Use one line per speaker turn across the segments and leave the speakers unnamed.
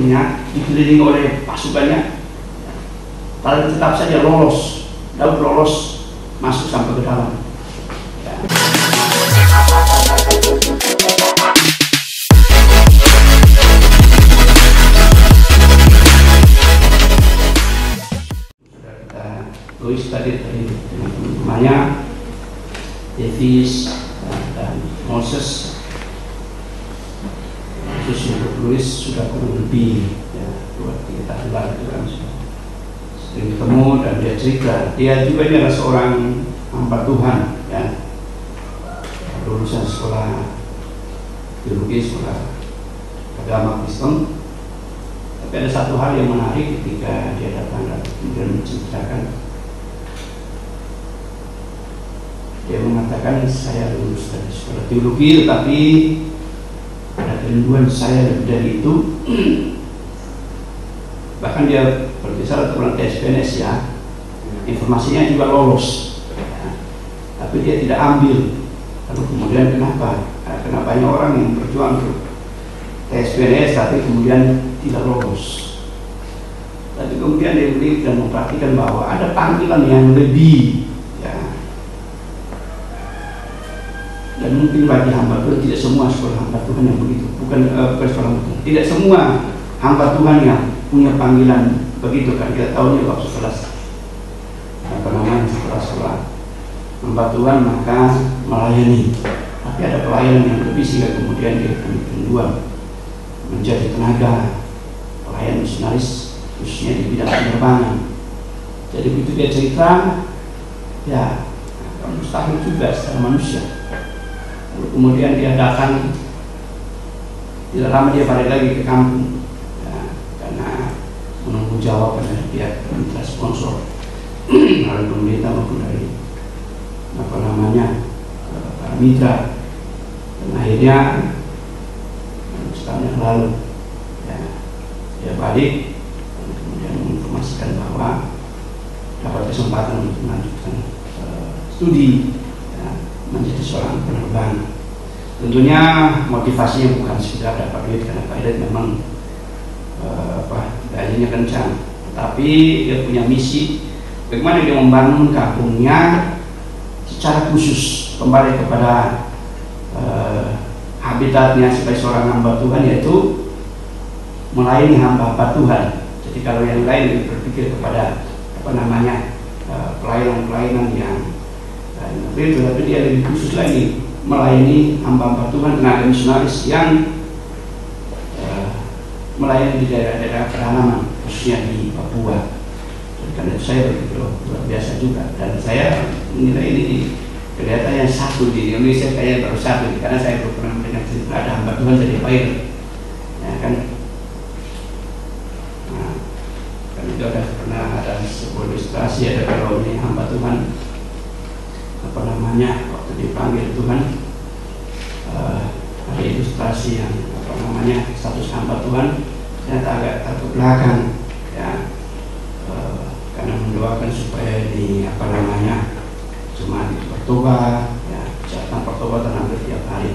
dikelilingi oleh pasukannya, tapi tetap saja lolos. Daud lolos masuk sampai ke dalam. Ya. Sudah kita tulis tadi dengan teman-temannya, Davis dan Moses. Khusus untuk tulis sudah kurang lebih ya 2-3 tahun lalu itu kan sering ketemu, dan dia cerita dia juga adalah seorang hamba Tuhan ya, lulusan sekolah teologi, sekolah agama Kristen. Tapi ada satu hal yang menarik ketika dia datang dan kemudian menceritakan, dia mengatakan, saya lulus dari sekolah teologi tetapi ada kerinduan saya lebih dari itu. Bahkan dia berbicara tentang tes PNS ya, informasinya juga lolos ya, tapi dia tidak ambil. Lalu kemudian kenapa banyak orang yang berjuang untuk tes PNS tapi kemudian tidak lolos. Tapi kemudian dia beli dan memperhatikan bahwa ada panggilan yang lebih ya. Dan mungkin bagi hamba Tuhan, tidak semua sekolah hamba Tuhan yang begitu, bukan sekolah hamba Tuhan, tidak semua hamba Tuhan yang punya panggilan begitu kan. Kita tahunya waktu sekolah sekolah hamba Tuhan maka melayani, tapi ada pelayanan yang lebih sehingga kemudian dia punya kerinduan menjadi tenaga pelayan misionaris khususnya di bidang penerbangan. Jadi begitu dia cerita ya, mustahil juga secara manusia. Lalu kemudian dia datang, tidak lama dia balik lagi ke kampung ya, karena menunggu jawaban dari pihak mitra sponsor lalu pemerintah maupun dari para mitra. Dan akhirnya setahun yang lalu ya, dia balik dan kemudian menginformasikan bahwa dapat kesempatan untuk melanjutkan studi menjadi seorang penerbang. Tentunya motivasinya bukan sekedar dapat duit, karena Pak Edet memang gajinya kencang, tapi dia punya misi bagaimana dia membangun kampungnya secara khusus kembali kepada habitatnya sebagai seorang hamba Tuhan, yaitu melayani hamba-hamba Tuhan. Jadi kalau yang lain berpikir kepada pelayanan-pelayanan yang itu, tapi dia lebih khusus lagi melayani hamba-hamba Tuhan, tenaga misionaris yang melayani di daerah-daerah pedalaman khususnya di Papua. Karena itu saya berpikir luar biasa juga, dan saya menilai ini kelihatannya satu di Indonesia, kayak baru satu, karena saya belum pernah mendengar cerita ada hamba Tuhan jadi pilot ya kan. Nah, kan itu pernah ada sebuah ilustrasi, ada kalau ini hamba Tuhan waktu dipanggil Tuhan ada ilustrasi yang status hamba Tuhan ternyata agak ke belakang ya, karena mendoakan supaya di jemaat itu bertobat ya, catatan pertobatan hampir tiap hari.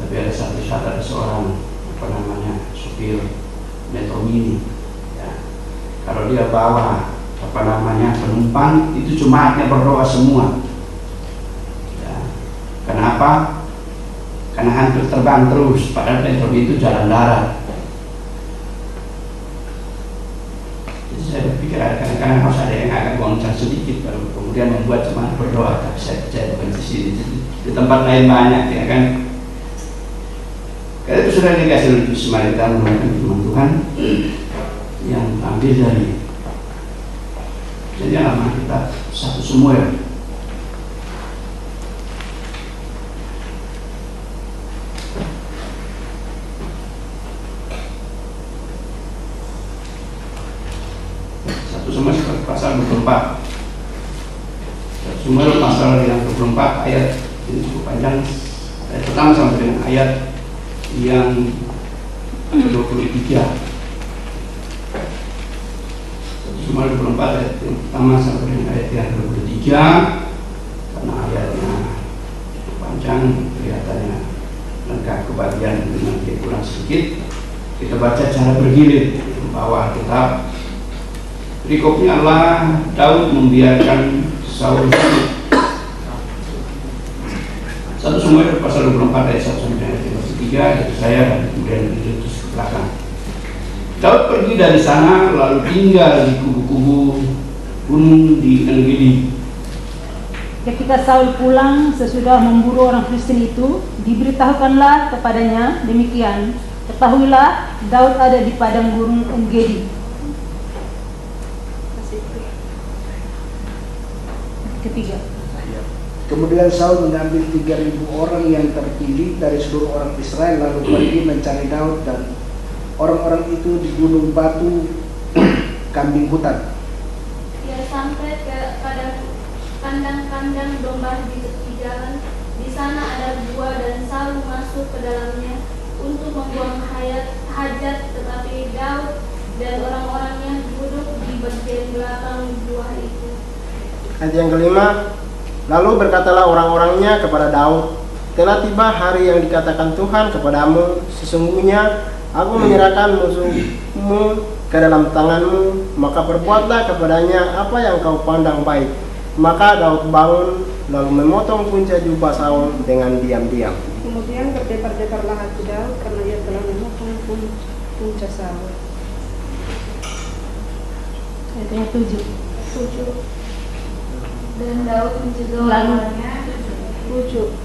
Tapi ada satu saat ada seorang supir metro mini ya, kalau dia bawa penumpang itu jemaatnya berdoa semua ya. Kenapa? Karena hampir terbang terus, padahal metro itu jalan darat. Jadi saya berpikir kadang-kadang harus ada yang agak goncang sedikit baru kemudian membuat jemaat berdoa. Tapi saya percaya bukan di sini, di tempat lain banyak ya kan. Karena itu sudah dikasih oleh Mari kita menggunakan firman Tuhan yang ambil dari halaman kita 1 Samuel. Pasal 24. Samuel pasal yang 24 ayat ini cukup panjang. Ayat pertama sampai dengan ayat yang ke-23. Samuel 24 ayat yang pertama sampai dengan ayat yang ke-23. Karena ayatnya cukup panjang, kelihatannya lengkap kebagian dengan kurang sedikit. kita baca cara bergilir bahwa Alkitab. Berikutnya Allah Daud membiarkan Saul hidup. 1 Samuel pasal 24 ayat 1 sampai ayat 33 itu saya dan kemudian itu ke belakang. Daud pergi dari sana lalu tinggal di kubu-kubu gunung di Engedi.
Ketika Saul pulang sesudah memburu orang Kristen itu, diberitahukanlah kepadanya demikian, ketahuilah Daud ada di padang gurun Engedi. Ketiga.
Kemudian Saul mengambil 3.000 orang yang terpilih dari seluruh orang Israel lalu pergi mencari Daud dan orang-orang itu di gunung batu kambing hutan.
Ia sampai ke kandang-kandang domba di jalan. Di sana ada gua dan Saul masuk ke dalamnya untuk membuang hajat, tetapi Daud dan orang-orangnya duduk di bagian belakang gua itu.
Ayat yang kelima, lalu berkatalah orang-orangnya kepada Daud, telah tiba hari yang dikatakan Tuhan kepadamu, sesungguhnya aku menyerahkan musuhmu ke dalam tanganmu, maka perbuatlah kepadanya apa yang kau pandang baik. Maka Daud bangun lalu memotong punca jubah Saul dengan diam-diam.
Kemudian berdebar-debarlah hati Daud karena ia telah memotong punca Saul.
Ayat yang 7.
Dan Daud mencegah orangnya.
7.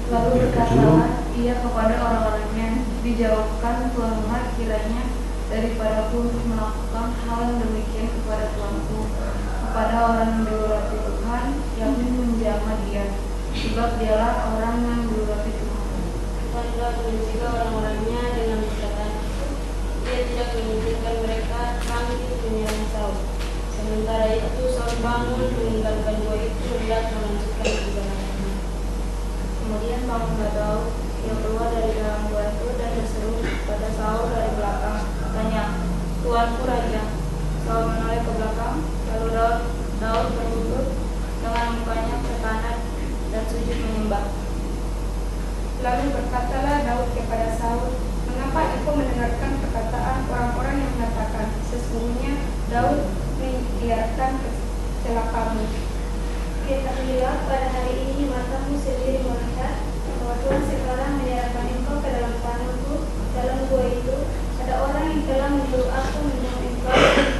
Lalu berkatalah ia kepada orang-orangnya, dijauhkan Tuhanlah kiranya daripadaku untuk melakukan hal yang demikian kepada Tuanku, kepada orang yang diurapi Tuhan, yakni menjamah dia, sebab dialah orang yang diurapi Tuhan. Tuhan telah mencegah orang-orangnya dengan berkata, ia tidak mengizinkan mereka bangkit menyerang Saul. Sementara itu Saul bangun meninggalkan gua itu hendak melanjutkan perjalanannya. Kemudian bangunlah Daud, ia keluar dari dalam gua itu dan berseru pada Saul dari belakang, katanya, Tuanku Raja. Saul menoleh ke belakang, lalu Daud berlutut dengan mukanya ke kanan dan sujud menyembah.
Lalu berkatalah Daud kepada Saul, mengapa engkau mendengarkan perkataan orang-orang yang mengatakan, sesungguhnya Daud membiarkan kecelakaanmu.
Ketahuilah pada hari ini matamu sendiri melihat bahwa Tuhan sekarang menyerahkan engkau ke dalam tanganku. Dalam gua itu ada orang yang telah menyuruh aku membunuh engkau.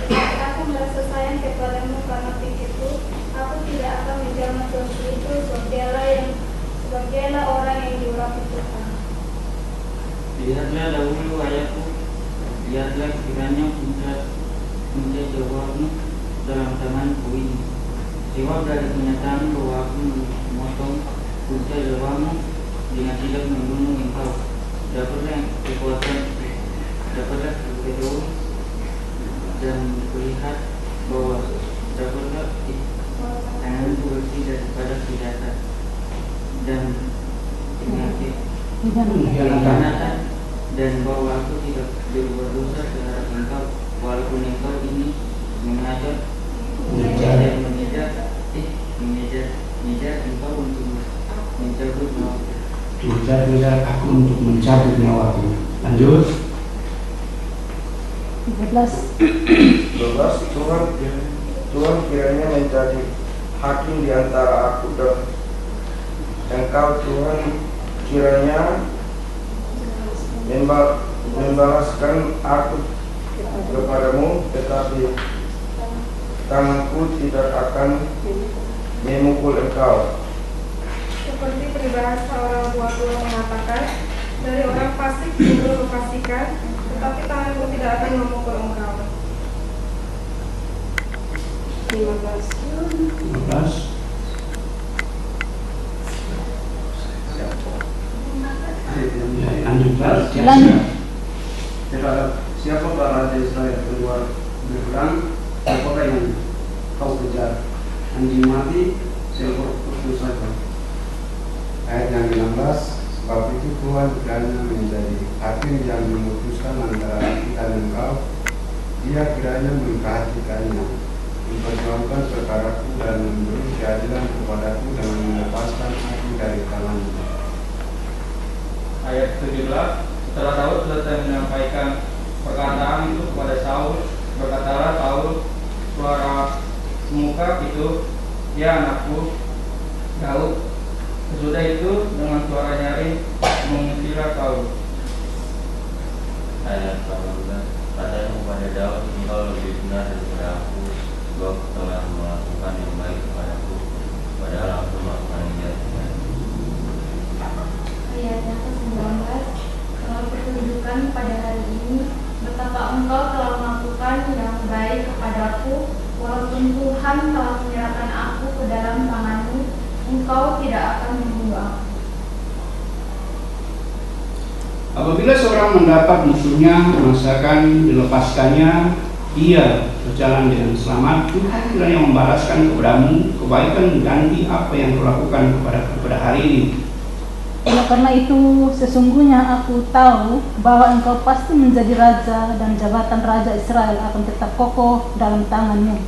Tetapi aku merasa sayang kepadamu karena pikirku aku tidak akan menjamah Tuanku itu sebab dialah orang yang diurapi Tuhan.
Lihatlah dahulu ayahku, lihatlah kiranya punca jawabmu dalam tanganku ini. Sebab dari kenyataan bahwa aku memotong punca jawabmu dengan tidak membunuh engkau, dapatlah kekuatan, dapatlah kekuatan dan melihat bahwa dapatlah tanganku bersih daripada senjata dan penyakit pengkhianatan, dan bahwa aku tidak berbuat dosa terhadap engkau, walaupun engkau ini mengejar engkau untuk mencabut nyawaku.
Mengejar aku untuk mencabut nyawaku. Lanjut.
13.
Tuhan kiranya menjadi hakim di antara aku dan engkau. Tuhan kiranya membalaskan aku kepadamu, tetapi tanganku tidak akan memukul engkau.
Seperti peribahasa orang tua mengatakan, dari orang fasik sungguh memfasikan, tetapi tanganku tidak akan memukul engkau. 15.
Lanjut.
Siapa raja Israel keluar berperang, siapakah yang kau kejar? Anjing mati, seekor khusus saja.
Ayat yang 16, sebab itu Tuhan kiranya menjadi hakim yang memutuskan antara aku dan engkau. Dia kiranya memperhatikannya, memperjuangkan perkaraku dan memberi keadilan kepadaku dengan melepaskan aku dari tanganmu.
Ayat 17, Setelah Daud selesai menyampaikan perkataan itu kepada Saul, berkatalah Saul, suara semuka itu, ya anakku Daud. Sesudah itu dengan suara nyaring mengusilah Saul.
Ayat 18. Katanya kepada Daud, engkau lebih benar daripada aku, sebab telah melakukan yang baik kepadaku, padahal aku melakukan yang jahat.
Ayat yang ke-19. Kalau pertunjukan pada hari ini, betapa engkau telah melakukan yang baik kepadaku, walaupun Tuhan telah menyerahkan aku ke dalam tanganmu, engkau tidak akan membunuh aku.
Apabila seorang mendapat musuhnya, merasakan dilepaskannya, ia berjalan dengan selamat, Tuhan kiranya membalaskan kepadamu kebaikan mengganti apa yang kau lakukan kepada hari ini.
Oleh karena itu, sesungguhnya aku tahu bahwa engkau pasti menjadi raja dan jabatan raja Israel akan tetap kokoh dalam tanganmu.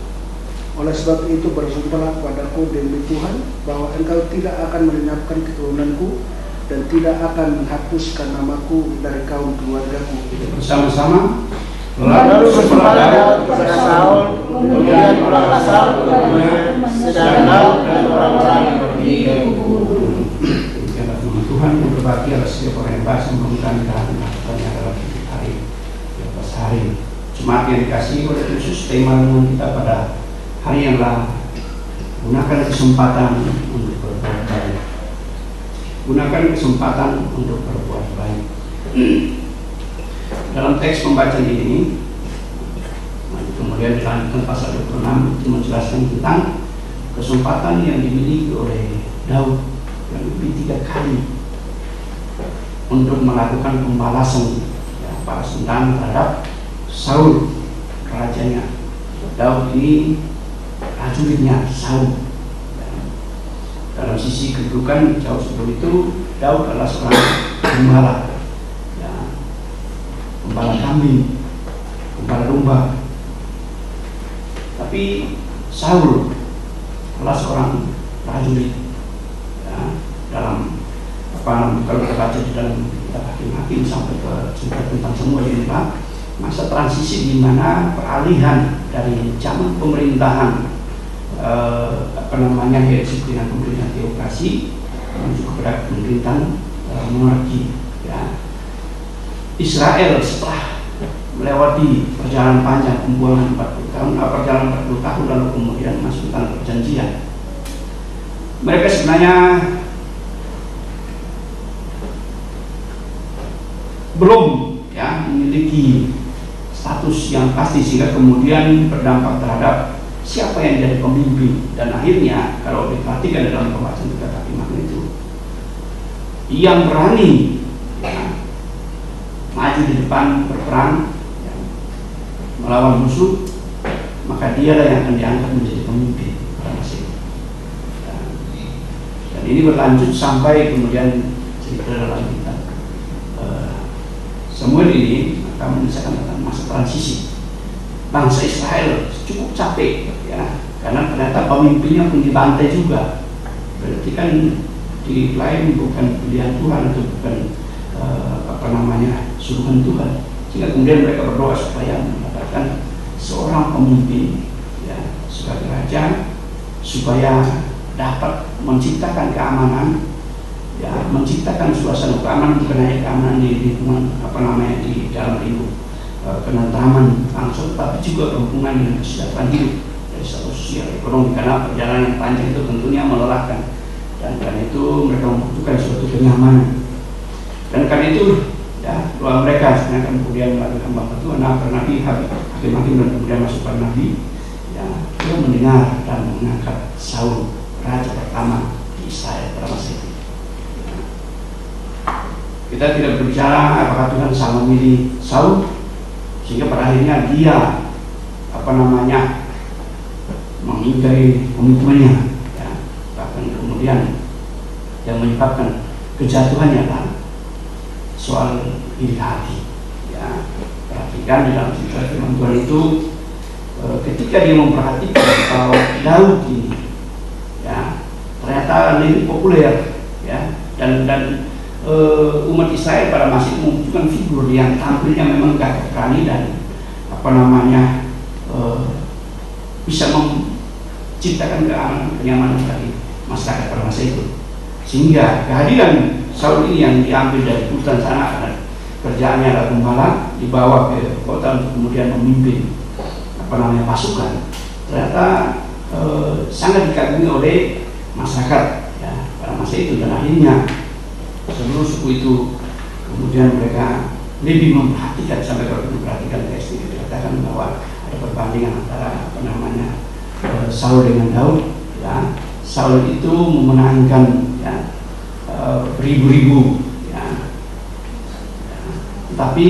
Oleh sebab itu bersumpahlah padaku demi Tuhan bahwa engkau tidak akan melenyapkan keturunanku dan tidak akan menghapuskan namaku dari kaum keluargaku.
Bersama-sama
Lalu bersumpahlah Daud kepada Saul, kemudian pulanglah Saul kepadanya, sedang Daud dan orang-orang pergi ke kubur.
Tuhan yang berbagi atas setiap orang yang bahas memberikan kehadirannya dalam hari di atas hari. Jemaat yang dikasihi oleh Yesus, tema renungan kita pada hari yang lalu, gunakan kesempatan untuk berbuat baik. Gunakan kesempatan untuk berbuat baik. Dalam teks pembacaan ini, kemudian dilanjutkan pasal 26 itu menjelaskan tentang kesempatan yang dimiliki oleh Daud yang lebih 3 kali untuk melakukan pembalasan, balas dendam terhadap Saul, rajanya. Daud ini prajuritnya Saul. Dalam sisi kedudukan jauh sebelum itu, Daud adalah seorang gembala, gembala kambing, gembala domba. Tapi Saul adalah seorang prajurit. Dalam kalau kita baca di dalam kitab Hakim sampai ke cerita tentang semua ini, Pak, masa transisi di mana peralihan dari zaman pemerintahan yaitu dengan pemerintahan teokrasi menuju kepada pemerintahan monarki. Israel setelah melewati perjalanan panjang pembuangan 40 tahun, perjalanan 40 tahun lalu kemudian masuk tanah perjanjian. Mereka sebenarnya belum memiliki status yang pasti sehingga kemudian berdampak terhadap siapa yang jadi pemimpin. Dan akhirnya kalau diperhatikan dalam pembahasan kitab Hakim itu, yang berani maju di depan berperang melawan musuh, maka dialah yang akan diangkat menjadi pemimpin pada masa itu. Dan ini berlanjut sampai kemudian cerita dalam kitab Samuel ini akan menyelesaikan tentang masa transisi. Bangsa Israel cukup capek, karena ternyata pemimpinnya pun dibantai juga. Berarti kan diklaim bukan pilihan Tuhan atau bukan suruhan Tuhan. Sehingga kemudian mereka berdoa supaya mendapatkan seorang pemimpin, sebagai raja, supaya dapat menciptakan keamanan, menciptakan suasana keamanan, bukan hanya keamanan di lingkungan di dalam lingkup ketentraman langsung, tapi juga hubungan dengan kesejahteraan hidup dari status sosial ekonomi, karena perjalanan yang panjang itu tentunya melelahkan, dan karena itu mereka membutuhkan suatu kenyamanan. Dan karena itu doa mereka sebenarnya kemudian melalui hamba Tuhan, Nabi Hakim dan kemudian masuk pada Nabi, dia mendengar dan mengangkat Saul raja pertama di Israel pada masa itu. Kita tidak berbicara apakah Tuhan sama memilih Saul sehingga pada akhirnya dia mengingkari komitmennya, bahkan kemudian yang menyebabkan kejatuhannya adalah soal iri hati. Perhatikan di dalam cerita firman Tuhan itu, ketika dia memperhatikan bahwa Daud ini ternyata lebih populer, dan umat Israel pada masa itu membutuhkan figur yang tampilnya memang gagah berani dan bisa menciptakan kenyamanan bagi masyarakat pada masa itu. Sehingga kehadiran Saul ini yang diambil dari hutan sana dan kerjaannya adalah gembala, dibawa ke kota untuk kemudian memimpin pasukan, ternyata sangat dikagumi oleh masyarakat ya, pada masa itu, dan akhirnya seluruh suku itu kemudian mereka lebih memperhatikan. Sampai kalau memperhatikan teks ini dikatakan bahwa ada perbandingan antara Saul dengan Daud ya. Saul itu memenangkan ya, beribu-ribu ya. Tapi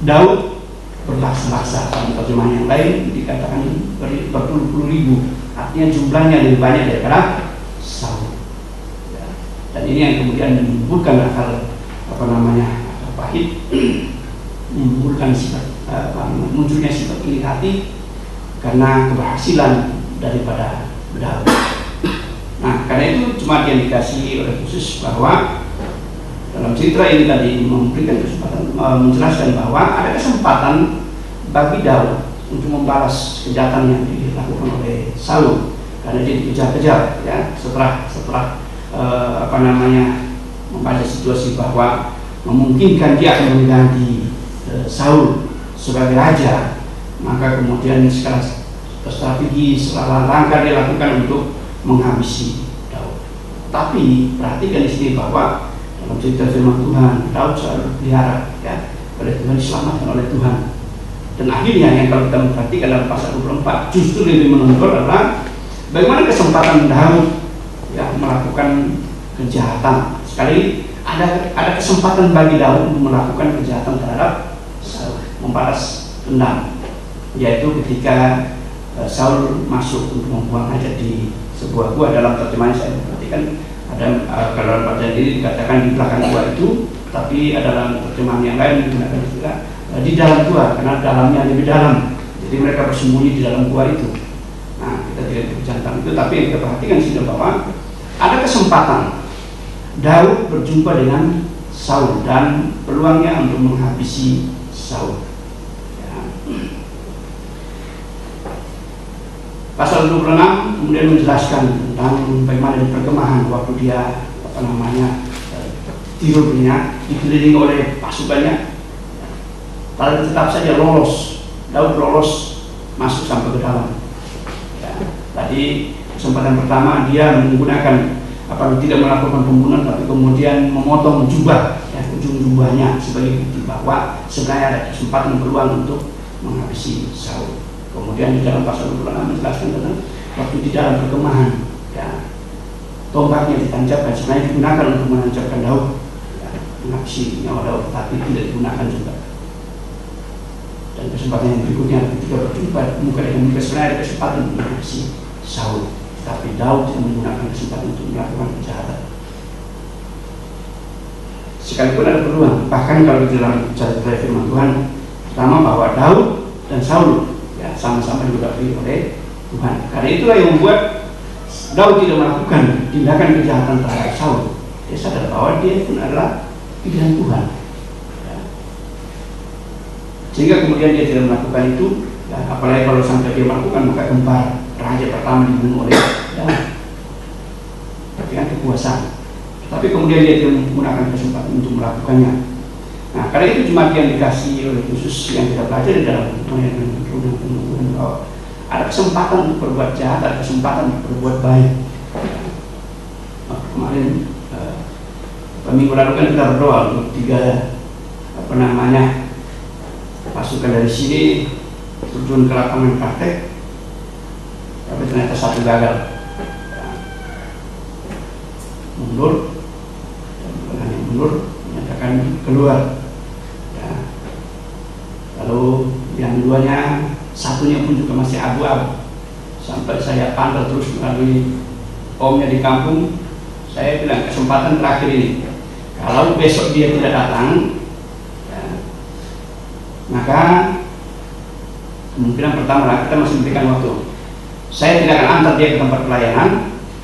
Daud berlaksa-laksa. Dalam terjemahan yang lain dikatakan berpuluh-puluh ribu, artinya jumlahnya lebih banyak daripada Saul ya. Dan ini yang kemudian menimbulkan akal pahit, menimbulkan munculnya sifat iri hati karena keberhasilan daripada Daud. Nah, karena itu cuma yang dikasih oleh khusus bahwa dalam cerita ini tadi memberikan kesempatan menjelaskan bahwa ada kesempatan bagi Daud untuk membalas kejahatan yang dilakukan oleh Saul karena dia dikejar-kejar ya, setelah membaca situasi bahwa memungkinkan dia akan mengganti Saul sebagai raja, maka kemudian sekarang strategi langkah dia lakukan untuk menghabisi Daud. Tapi perhatikan di sini bahwa dalam cerita firman Tuhan, Daud selalu dipelihara ya, oleh Tuhan, diselamatkan oleh Tuhan. Dan akhirnya yang kalau kita memperhatikan dalam pasal 24 justru lebih menonjol adalah bagaimana kesempatan Daud ya melakukan kejahatan. Sekali ada kesempatan bagi Daud untuk melakukan kejahatan terhadap Saul, membalas dendam, yaitu ketika Saul masuk untuk membuang hajat di sebuah gua. Dalam terjemahan saya perhatikan ada kalau dalam perjanjian ini dikatakan di belakang gua itu, tapi ada dalam terjemahan yang lain menggunakan istilah di dalam gua karena dalamnya lebih dalam. Jadi mereka bersembunyi di dalam gua itu. Nah, kita tidak berbicara tentang itu, tapi yang kita perhatikan di sini bahwa ada kesempatan Daud berjumpa dengan Saul dan peluangnya untuk menghabisi Saul. Ya. Pasal 26 kemudian menjelaskan tentang bagaimana di perkemahan waktu dia tidurnya dikelilingi oleh pasukannya, lalu tetap saja lolos. Daud lolos masuk sampai ke dalam. Ya. Tadi kesempatan pertama dia menggunakan tidak melakukan pembunuhan, tapi kemudian memotong jubah ya, ujung jubahnya sebagai bukti bahwa sebenarnya ada kesempatan peluang untuk menghabisi Saul. Kemudian di dalam pasal 26 menjelaskan tentang waktu di dalam perkemahan ya, tombaknya ditancapkan, sebenarnya digunakan untuk menancapkan Daud ya, menghabisi nyawa Daud, tapi tidak digunakan juga. Dan kesempatan yang berikutnya ketika berjumpa muka dengan muka, sebenarnya ada kesempatan untuk menghabisi Saul, tapi Daud yang menggunakan kesempatan untuk melakukan kejahatan. Sekalipun ada peluang, bahkan kalau di dalam cerita firman Tuhan pertama bahwa Daud dan Saul ya sama-sama diurapi oleh Tuhan. Karena itulah yang membuat Daud tidak melakukan tindakan kejahatan terhadap Saul. Dia sadar bahwa dia pun adalah pilihan Tuhan. Ya. Sehingga kemudian dia tidak melakukan itu. Ya, apalagi kalau sampai dia melakukan, maka kembar raja pertama dibunuh oleh Daud dengan kekuasaan. Tapi kemudian dia tidak menggunakan kesempatan untuk melakukannya. Nah, karena itu cuma yang dikasih oleh khusus yang kita pelajari dalam bahwa ada kesempatan untuk berbuat jahat, ada kesempatan untuk berbuat baik. Kemarin minggu lalu kan kita berdoa untuk 3 pasukan dari sini terjun ke lapangan praktek, tapi ternyata satu gagal ya. Mundur, dan bukan hanya mundur, menyatakan keluar ya. Lalu yang keduanya, satunya pun juga masih abu-abu. Sampai saya pantau terus melalui omnya di kampung, saya bilang kesempatan terakhir ini, kalau besok dia tidak datang ya, maka kemungkinan pertama kita masih memberikan waktu. Saya tidak akan antar dia ke tempat pelayanan,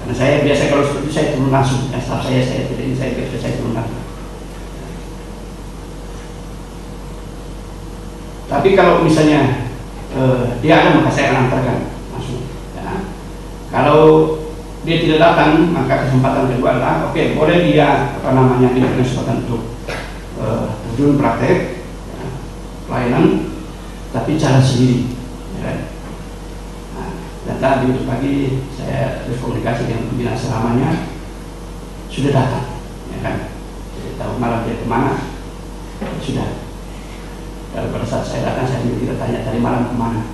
Karena saya biasa kalau seperti itu saya turun langsung, staff saya tidak ingin saya biasa saya turun langsung. Tapi kalau misalnya dia ada, maka saya akan antarkan langsung. Ya. Kalau dia tidak datang, maka kesempatan kedua adalah oke, boleh dia diberikan kesempatan untuk terjun praktek ya, pelayanan, tapi jalan sendiri. Ya. Nah, dan tadi untuk pagi saya terus komunikasi dengan pembina selamanya sudah datang, ya kan? Jadi tahu malam dia kemana sudah. Kalau pada saat saya datang, saya tidak tanya tadi malam kemana.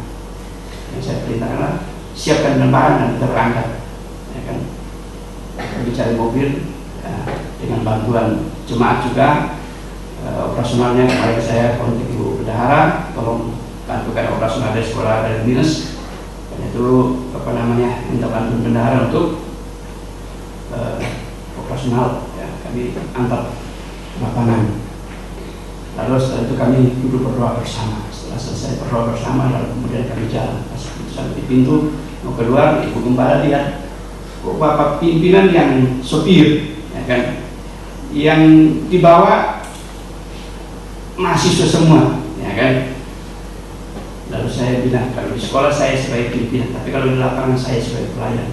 Yang saya perintahkan siapkan lembaran dan terangkat, ya kan? Pergi cari mobil ya, dengan bantuan jemaat juga. Operasionalnya kemarin saya kontak Ibu Bendahara, tolong bantukan operasional dari sekolah dari dinas. Dan itu minta bantuan bendahara untuk operasional. Ya, kami antar lapangan. Lalu setelah itu kami duduk berdoa bersama. Setelah selesai berdoa bersama, lalu kemudian kami jalan. Pas sampai di pintu mau keluar, Ibu Gembala lihat kok Bapak pimpinan yang sopir, ya kan, yang dibawa mahasiswa semua, ya kan. Lalu saya bilang, kalau di sekolah saya sebagai pimpinan, tapi kalau di lapangan saya sebagai pelayan.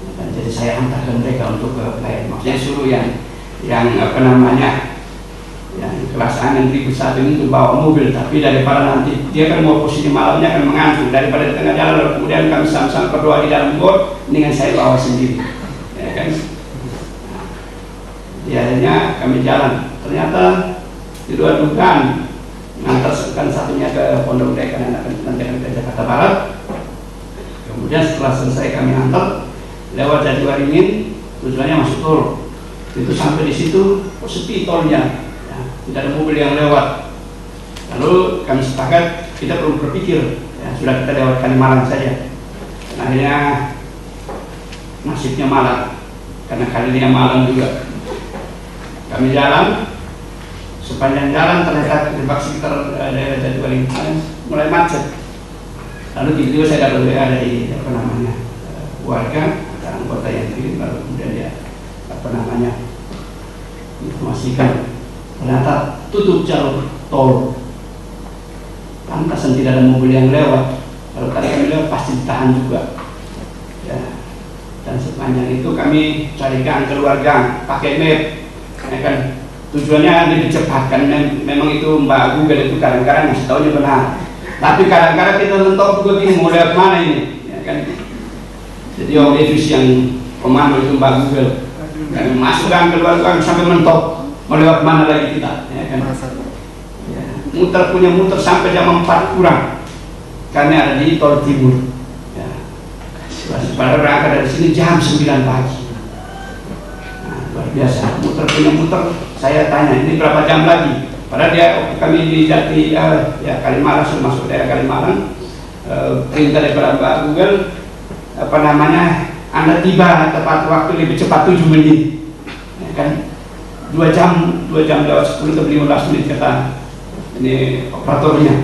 Ya kan? Jadi saya antarkan mereka untuk ke pelayan. Maksudnya suruh yang yang kelas A yang 1001 ini bawa mobil, tapi daripada nanti dia kan mau posisi malamnya akan mengantuk, daripada di tengah jalan lalu kemudian kami sama-sama berdoa di dalam got, dengan saya bawa sendiri, ya kan. Di akhirnya kami jalan, ternyata di luar dugaan mengantarkan satunya ke Pondok Gede karena nanti akan ke Jakarta Barat. Kemudian setelah selesai kami antar lewat Jatiwaringin, tujuannya masuk tol. Itu sampai di situ sepi tolnya. Tidak ada mobil yang lewat. Lalu kami sepakat kita perlu berpikir, ya, sudah kita lewat Kalimalang saja. Nah, akhirnya nasibnya malang, karena kalinya malang juga. Kami jalan, sepanjang jalan ternyata di sekitar daerah Jatiwaringin mulai macet. Lalu tiba-tiba saya dapat WA dari warga atau anggota yang kirim, lalu kemudian dia informasikan ternyata tutup jalur tol, pantasan tidak ada mobil yang lewat. Kalau tadi kami lewat pasti ditahan juga, ya. Dan sepanjang itu kami cari gang keluar gang pakai map, ya kan. Tujuannya lebih cepat kan, memang itu Mbak Google itu kadang-kadang masih tahunya benar, tapi kadang-kadang kita mentok juga bingung mau lewat mana ini, ya kan. Jadi itu yang komando itu Mbak Google, kan masuk gang keluar gang sampai mentok. Mau lewat mana lagi kita, ya kan? Ya, muter sampai jam 4 kurang, karena ada di tol timur. Ya. Pada berangkat dari sini jam 9 pagi. Nah, luar biasa. Muter, saya tanya ini berapa jam lagi? Padahal kami di Kalimalang, sudah masuk daerah Kalimalang. Perintah daripada Mbak Google, Anda tiba tepat waktu lebih cepat 7 menit, ya kan? 2 jam lewat 10 atau 15 menit kata ini operatornya.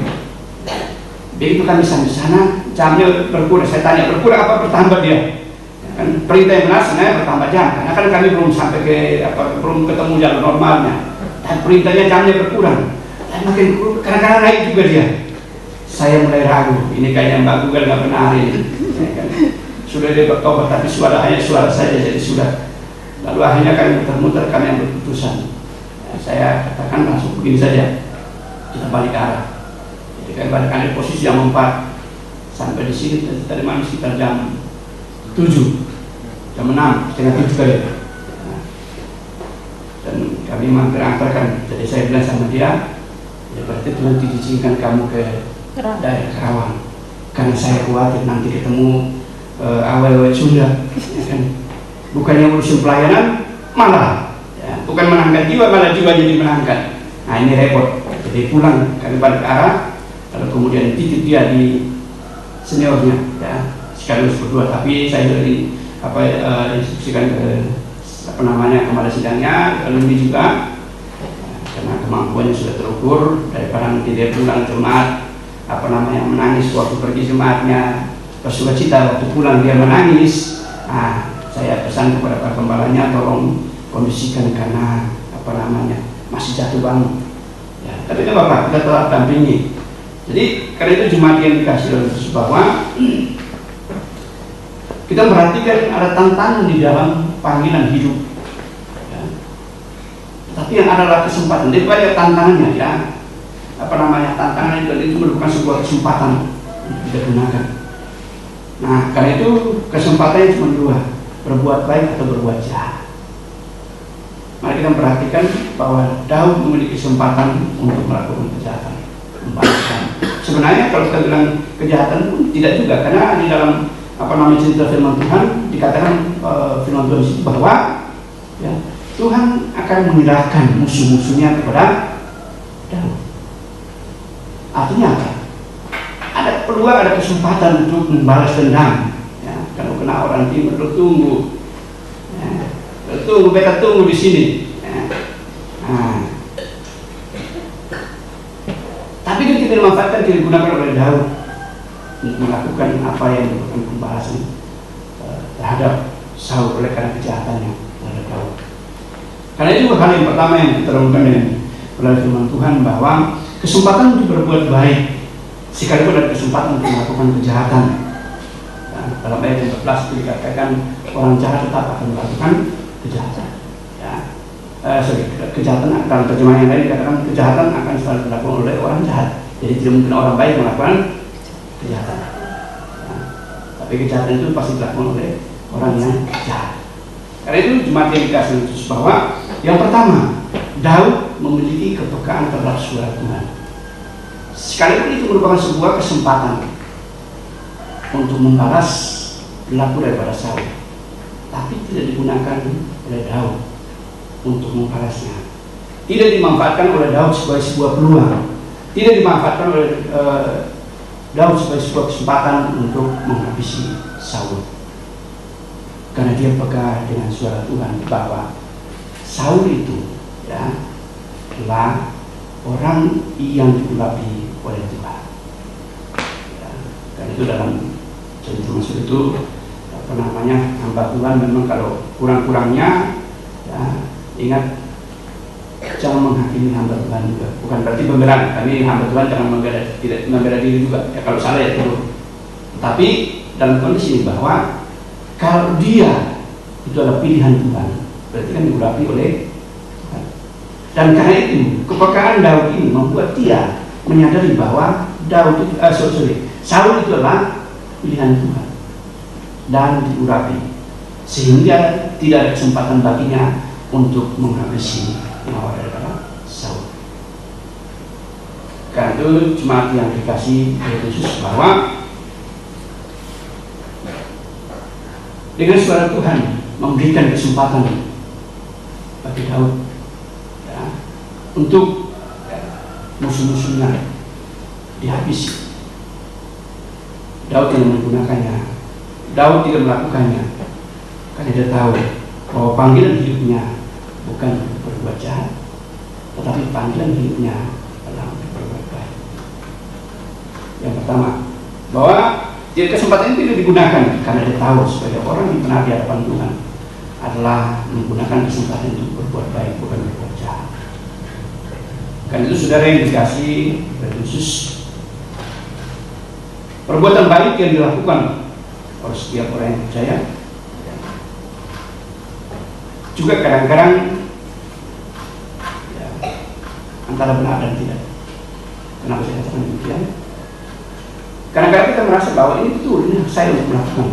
Begitu kami sampai sana, jamnya berkurang. Saya tanya berkurang apa bertambah dia? Ya kan, perintah yang benar sebenarnya bertambah jam, karena kan kami belum sampai belum ketemu jalur normalnya. Dan perintahnya jamnya berkurang. Dan makin kadang-kadang naik juga dia. Saya mulai ragu, ini kayaknya Mbak Google nggak benar ini. Ya kan? Sudah dia bertobat, tapi hanya suara saja, jadi sudah. Lalu akhirnya kami muter-muter, kami ambil keputusan. Ya, saya katakan langsung begini saja, kita balik arah. Jadi kami balik arah posisi jam 4, sampai di sini tadi malam sekitar jam 7, jam 6, setengah 7 kali. Nah, dan kami mampir antarkan. Jadi saya bilang sama dia, ya berarti Tuhan izinkan kamu ke daerah Karawang, karena saya khawatir nanti ketemu awal-awal Sunda, ya kan? Bukannya urusan pelayanan, malah ya, bukan menangkan jiwa, malah jiwa jadi menangkan. Nah ini repot. Jadi pulang kami balik arah, lalu kemudian titip dia di seniornya, ya, sekaligus berdua. Tapi saya dari instruksikan ke kepala sidangnya, lalu ini juga karena kemampuannya sudah terukur, daripada nanti dia pulang jemaat menangis waktu pergi jemaatnya, bersuka cita waktu pulang dia menangis. Nah, saya pesan kepada para gembalanya, tolong kondisikan karena masih jatuh bangun. Ya, tapi tidak apa-apa, kita tetap dampingi. Jadi karena itu jemaat yang dikasih oleh Yesus bahwa kita perhatikan ada tantangan di dalam panggilan hidup. Ya. Tapi yang adalah kesempatan. Jadi banyak tantangannya ya. Tantangan itu merupakan sebuah kesempatan untuk kita gunakan. Nah, karena itu kesempatannya cuma dua, berbuat baik atau berbuat jahat. Mari kita perhatikan bahwa Daud memiliki kesempatan untuk melakukan kejahatan, membalaskan. Sebenarnya kalau kita bilang kejahatan pun tidak juga, karena di dalam cerita firman Tuhan dikatakan firman Tuhan itu bahwa ya, Tuhan akan menyerahkan musuh-musuhnya kepada Daud. Artinya apa? Ada peluang, ada kesempatan untuk membalas dendam. Ya, kalau kena orang timur, tunggu. Ya, beta tunggu di sini. Ya. Nah. Tapi itu tidak dimanfaatkan, tidak digunakan oleh Daud untuk melakukan apa yang merupakan pembalasan terhadap Saul oleh karena kejahatannya terhadap Daud. Karena itu hal yang pertama yang kita lakukan dengan melalui firman Tuhan, bahwa kesempatan untuk berbuat baik sekalipun ada kesempatan untuk melakukan kejahatan. Dan dalam ayat 14 itu dikatakan orang jahat tetap akan melakukan kejahatan. Ya. Kejahatan, dalam terjemahan yang lain dikatakan kejahatan akan selalu dilakukan oleh orang jahat. Jadi tidak mungkin orang baik melakukan kejahatan. Ya. Tapi kejahatan itu pasti dilakukan oleh orang yang jahat. Karena itu jemaat yang dikasih Yesus bahwa yang pertama, Daud memiliki kepekaan terhadap suara Tuhan. Sekalipun itu merupakan sebuah kesempatan untuk membalas perilaku daripada Saul, tapi tidak digunakan oleh Daud untuk membalasnya. Tidak dimanfaatkan oleh Daud sebagai sebuah peluang. Tidak dimanfaatkan oleh Daud sebagai sebuah kesempatan untuk menghabisi Saul. Karena dia peka dengan suara Tuhan bahwa Saul itu ya adalah orang yang diurapi oleh Tuhan. Ya, dan itu dalam cerita Mazmur itu hamba Tuhan memang kalau kurang-kurangnya ya, ingat jangan menghakimi hamba Tuhan juga. Bukan berarti pembelaan, tapi hamba Tuhan jangan tidak membela diri juga. Ya kalau salah ya itu. Tetapi dalam kondisi ini bahwa kalau dia itu adalah pilihan Tuhan, berarti kan diurapi oleh Tuhan. Dan karena itu kepekaan Daud ini membuat dia menyadari bahwa Saul itu adalah pilihan Tuhan dan diurapi, sehingga tidak ada kesempatan baginya untuk menghabisi nyawa daripada Saul. Karena itu jemaat yang dikasih oleh Yesus bahwa dengan suara Tuhan memberikan kesempatan bagi Daud ya, untuk musuh-musuhnya dihabisi. Daud tidak menggunakannya, Daud tidak melakukannya, karena dia tahu bahwa panggilan hidupnya bukan untuk berbuat jahat, tetapi panggilan hidupnya adalah untuk berbuat baik. Yang pertama, bahwa jadi kesempatan itu tidak digunakan karena dia tahu sebagai orang yang pernah di hadapan Tuhan adalah menggunakan kesempatan untuk berbuat baik, bukan berbuat jahat. Karena itu saudara yang dikasih oleh Yesus, perbuatan baik yang dilakukan oleh setiap orang yang percaya juga kadang-kadang ya, antara benar dan tidak. Kenapa saya katakan demikian? Kadang-kadang kita merasa bahwa ini betul, ini saya untuk melakukan.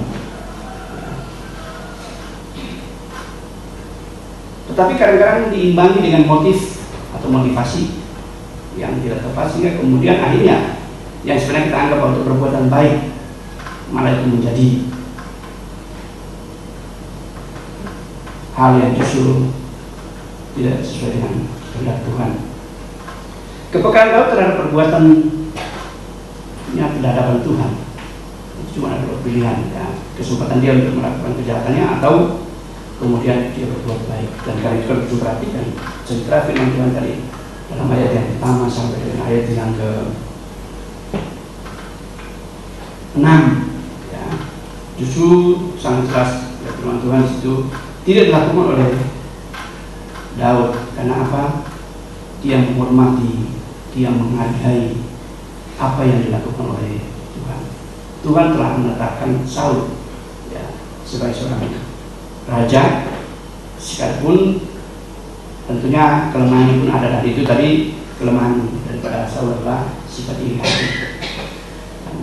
Tetapi kadang-kadang diimbangi dengan motif atau motivasi yang tidak tepat, sehingga kemudian akhirnya yang sebenarnya kita anggap untuk perbuatan baik malah itu menjadi hal yang justru tidak sesuai dengan kehendak Tuhan. Kepekaan Daud terhadap perbuatan tidak hadapan Tuhan itu cuma ada dua pilihan ya. Kesempatan dia untuk melakukan kejahatannya atau kemudian dia berbuat baik. Dan karena itu kalau kita perhatikan cerita firman Tuhan tadi dalam ayat yang pertama sampai dengan ayat yang ke-6 ya, justru sangat jelas firman Tuhan itu tidak dilakukan oleh Daud. Karena apa? Dia menghormati, dia menghargai apa yang dilakukan oleh Tuhan. Tuhan telah menetapkan Saul ya, sebagai seorang raja, sekalipun tentunya kelemahannya pun ada. Dan itu tadi kelemahan daripada Saul adalah sifat iri hati.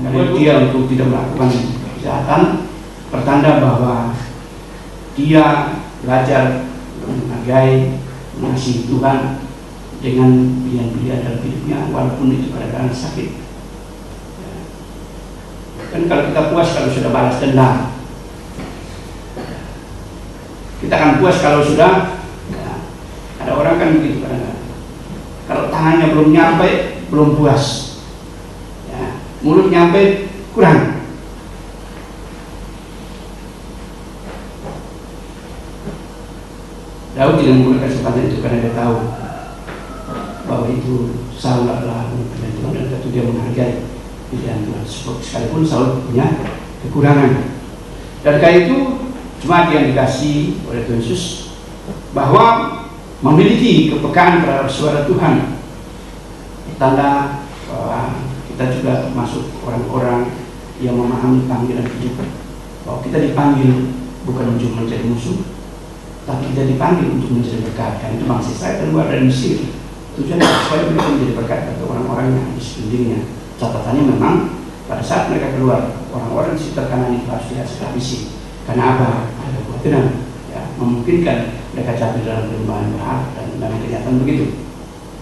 Karena dia untuk tidak melakukan kejahatan, pertanda bahwa dia belajar menghargai, mengasihi Tuhan dengan pilihan-pilihan dalam hidupnya, walaupun itu pada keadaan sakit. Ya. Kan kalau kita puas kalau sudah balas dendam, kita akan puas kalau sudah ya, ada orang kan begitu kadang-kadang. Kalau tangannya belum nyampe, belum puas. Ya, mulut nyampe, kurang. Daud tidak menggunakan kesempatan itu karena dia tahu bahwa itu Saul adalah pilihan Tuhan, dan tentu dia menghargai pilihan Tuhan sekalipun Saul punya kekurangan. Dan karena itu jemaat yang dikasih oleh Tuhan Yesus bahwa memiliki kepekaan terhadap suara Tuhan, tanda bahwa kita juga termasuk orang-orang yang memahami panggilan hidup, bahwa kita dipanggil bukan untuk menjadi musuh, tapi kita dipanggil untuk menjadi berkat. Karena itu bangsa Israel keluar dari Mesir, tujuannya supaya mereka menjadi berkat bagi orang-orang yang di sekelilingnya. Catatannya memang pada saat mereka keluar, orang-orang di sekitar Kanaan itu harus dihabisi. Karena apa? Ada kekhawatiran ya, memungkinkan mereka jatuh dalam perubahan berhak, dan kenyataan begitu.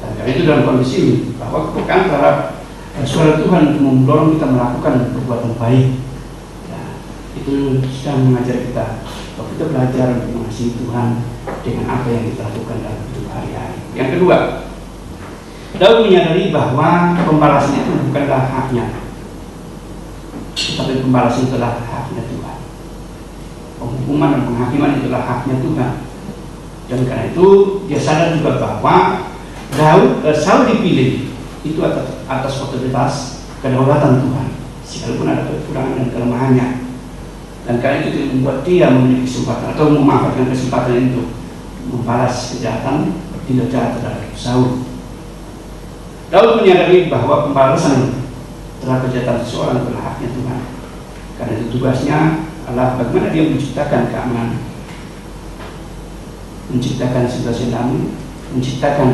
Dan karena itu dalam kondisi ini, bahwa kepekaan terhadap suara Tuhan untuk mendorong kita melakukan perbuatan baik ya, itu sedang mengajar kita bahwa kita belajar untuk mengasihi Tuhan dengan apa yang kita lakukan dalam hidup hari-hari. Yang kedua, Daud menyadari bahwa pembalasan itu bukanlah haknya, tetapi pembalasan itu adalah haknya Tuhan. Penghukuman dan penghakiman itulah haknya Tuhan. Dan karena itu dia sadar juga bahwa Saul dipilih itu atas otoritas kedaulatan Tuhan, sekalipun ada kekurangan dan kelemahannya. Dan karena itu membuat dia memiliki kesempatan atau memanfaatkan kesempatan itu membalas kejahatan, tidak jahat terhadap Saul. Daud menyadari bahwa pembalasan terhadap kejahatan seseorang adalah haknya Tuhan. Karena itu tugasnya adalah bagaimana dia menciptakan keamanan, menciptakan situasi damai, menciptakan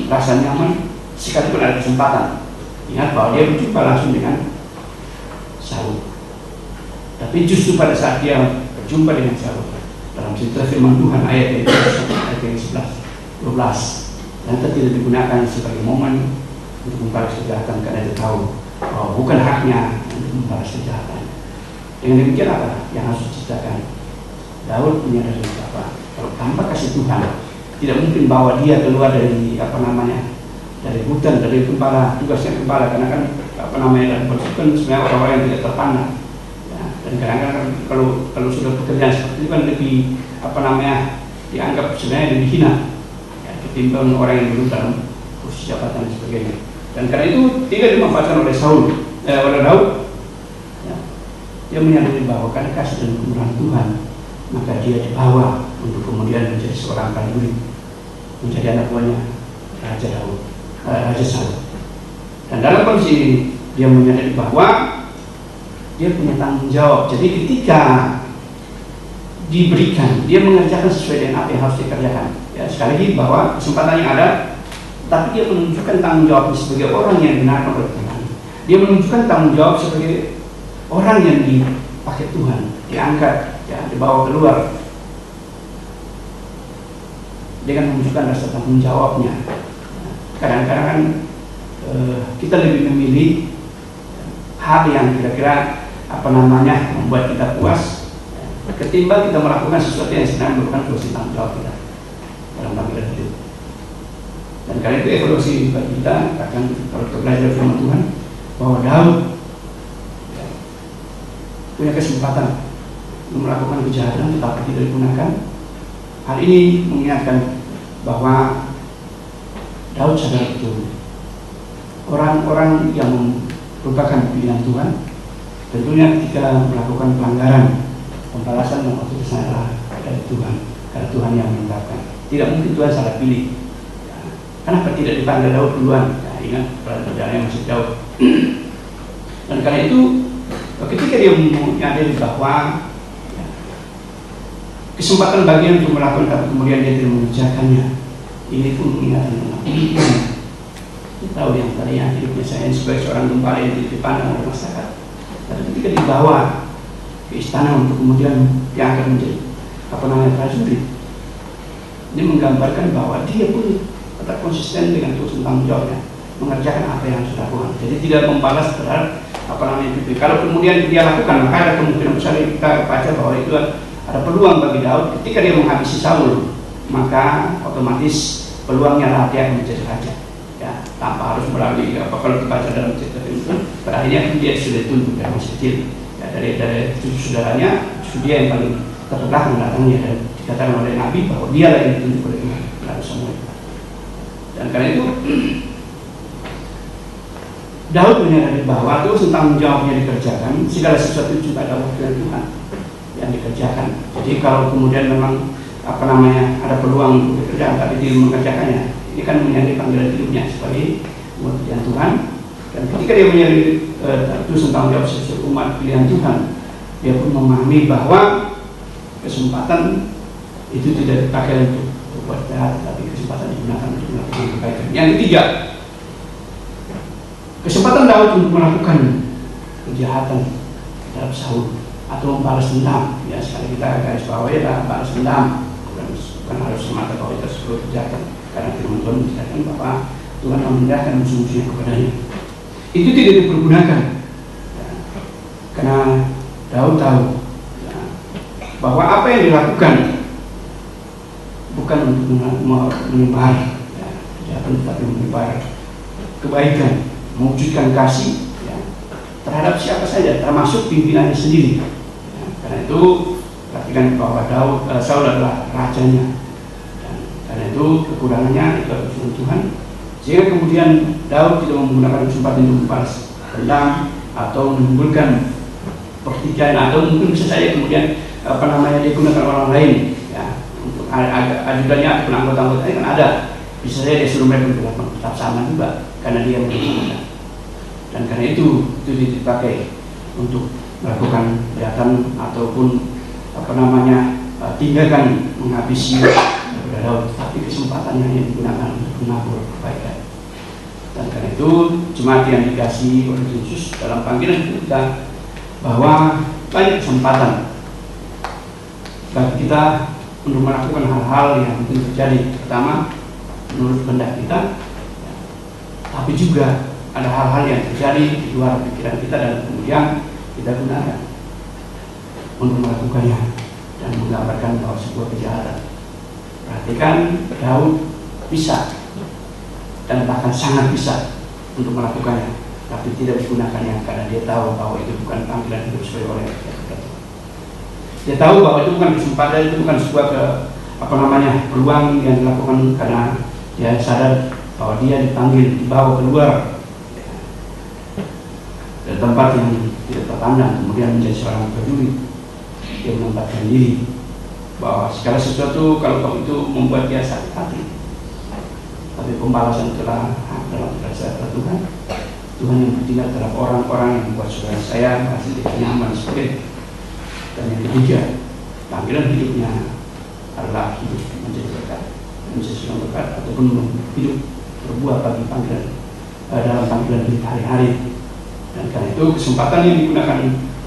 rasa nyaman, sekalipun ada kesempatan. Ingat bahwa dia berjumpa langsung dengan Saul. Tapi justru pada saat dia berjumpa dengan Saul, dalam cerita firman Tuhan ayat 11-12, dan tidak digunakan sebagai momen untuk membalas kejahatan, karena dia tahu bahwa bukan haknya untuk membalas kejahatan. Dengan demikian apa yang harus diciptakan? Daud menyadari apa? Kalau tanpa kasih Tuhan, tidak mungkin bawa dia keluar dari dari hutan, dari gembala, tugasnya gembala, karena kan dalam pasukan sebenarnya orang-orang yang tidak terpandang. Ya, dan kadang-kadang kalau sudah pekerjaan seperti itu kan lebih dianggap sebenarnya lebih hina ya, ketimbang orang yang duduk dalam posisi jabatan dan sebagainya. Dan karena itu tidak dimanfaatkan oleh oleh Daud. Ya, dia menyadari bahwa karena kasih dan kemurahan Tuhan, maka dia dibawa untuk kemudian menjadi seorang prajurit, menjadi anak buahnya Raja Saul. Dan dalam kondisi ini dia menyadari bahwa dia punya tanggung jawab. Jadi ketika diberikan, dia mengerjakan sesuai dengan apa yang harus dikerjakan. Ya, sekali lagi bahwa kesempatan yang ada, tapi dia menunjukkan tanggung jawabnya sebagai orang yang dibenarkan oleh Tuhan. Dia menunjukkan tanggung jawab sebagai orang yang dipakai Tuhan, diangkat, ya, dibawa keluar, dengan menunjukkan rasa tanggung jawabnya. Kadang-kadang kita lebih memilih hal yang kira-kira membuat kita puas, ketimbang kita melakukan sesuatu yang sebenarnya merupakan fungsi tanggung jawab kita dalam panggilan hidup. Dan karena itu evaluasi bagi kita akan, kalau kita belajar firman Tuhan, bahwa Daud punya kesempatan untuk melakukan kejahatan tetapi tidak digunakan. Hal ini mengingatkan bahwa Daud sadar betul orang-orang yang merupakan pilihan Tuhan tentunya ketika melakukan pelanggaran pembalasan dan otoritasnya adalah dari Tuhan, karena Tuhan yang menetapkan. Tidak mungkin Tuhan salah pilih. Ya. Kenapa tidak dipanggil Daud duluan? Ya, ingat perjalanannya masih jauh. Dan karena itu ketika dia menyadari bahwa ya, kesempatan bagian untuk melakukan, tapi kemudian dia tidak mengerjakannya, ini pun ingatan tentang hidupnya. Kita tahu yang tadinya hidupnya saya sebagai seorang gembala yang tidak dipandang oleh masyarakat, tapi ketika dibawa ke istana untuk kemudian diangkat menjadi prajurit, ini menggambarkan bahwa dia pun tetap konsisten dengan tugas tanggung jawabnya, mengerjakan apa yang sudah dilakukan. Jadi tidak membalas terhadap itu. Kalau kemudian dia lakukan, maka ada kemungkinan besar kita baca bahwa itu ada peluang bagi Daud ketika dia menghabisi Saul, maka otomatis peluangnya lah dia akan menjadi raja. Ya, tanpa harus melalui kalau dibaca dalam cerita itu, pada akhirnya dia sudah dituntut dari masih kecil. Ya, dari saudaranya, justru dia yang paling terbelakang datangnya, dan dikatakan oleh Nabi bahwa dia lah yang ditunjuk oleh Nabi Samuel. Dan karena itu Daud menyadari bahwa tugas tanggung jawabnya dikerjakan, segala sesuatu juga ada waktu Tuhan yang dikerjakan. Jadi kalau kemudian memang ada peluang untuk bekerja tapi dia mengerjakannya, ini kan menyadari panggilan hidupnya sebagai umat pilihan Tuhan. Dan ketika dia menyadari tugas tanggung jawab sebagai umat pilihan Tuhan, dia pun memahami bahwa kesempatan itu tidak dipakai untuk berbuat jahat, tapi kesempatan digunakan untuk melakukan kebaikan. Yang ketiga, kesempatan Daud untuk melakukan kejahatan terhadap Saul atau membalas dendam. Ya, sekali kita garis bawahi adalah balas dendam, bukan harus semata bahwa itu sebuah kejahatan, karena firman Tuhan menjelaskan bahwa Tuhan memindahkan musuh-musuhnya kepadanya. Itu tidak dipergunakan ya, karena Daud tahu ya, bahwa apa yang dilakukan bukan untuk menyebar ya, kejahatan, tetapi menyebar kebaikan, mewujudkan kasih ya, terhadap siapa saja, termasuk pimpinannya sendiri ya. Karena itu perhatikan bahwa Saul adalah rajanya, dan karena itu kekurangannya itu adalah Tuhan, sehingga kemudian Daud tidak menggunakan kesempatan untuk membalas dendam atau menimbulkan pertikaian, atau mungkin bisa saja kemudian digunakan orang lain ya, untuk ajudannya ataupun anggota-anggotanya kan ada, bisa saja dia suruh mereka berlaku tetap sama juga karena dia menggunakan. Dan karena itu dipakai untuk melakukan kejahatan ataupun tinggalkan menghabisi daripada Daud, tapi kesempatannya yang digunakan untuk menabur kebaikan. Dan karena itu jemaat yang dikasihi oleh Yesus dalam panggilan kita bahwa banyak kesempatan bagi kita untuk melakukan hal-hal yang mungkin terjadi, pertama menurut kehendak kita, tapi juga ada hal-hal yang terjadi di luar pikiran kita dan kemudian kita gunakan untuk melakukannya dan menggambarkan bahwa sebuah kejahatan. Perhatikan, Daud bisa dan bahkan sangat bisa untuk melakukannya, tapi tidak digunakannya karena dia tahu bahwa itu bukan panggilan hidup sebagai orang yang berkata. Dia tahu bahwa itu bukan kesempatan, itu bukan sebuah peluang yang dilakukan, karena dia sadar bahwa dia dipanggil, dibawa keluar dari tempat yang tidak terpandang, kemudian menjadi seorang prajurit. Dia menempatkan diri bahwa segala sesuatu kalau kamu itu membuat dia sakit hati, tapi pembalasan telah dalam rasa Tuhan. Tuhan yang bertindak terhadap orang-orang yang membuat saudara saya merasa tidak nyaman seperti. Dan yang ketiga, panggilan hidupnya adalah hidup menjadi berkat, menjadi seorang berkat, ataupun hidup berbuah bagi panggilan dalam panggilan hidup hari-hari. Dan karena itu kesempatan yang digunakan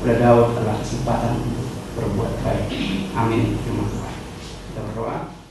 oleh Daud adalah kesempatan untuk berbuat baik. Amin. Terima kasih. Kita berdoa.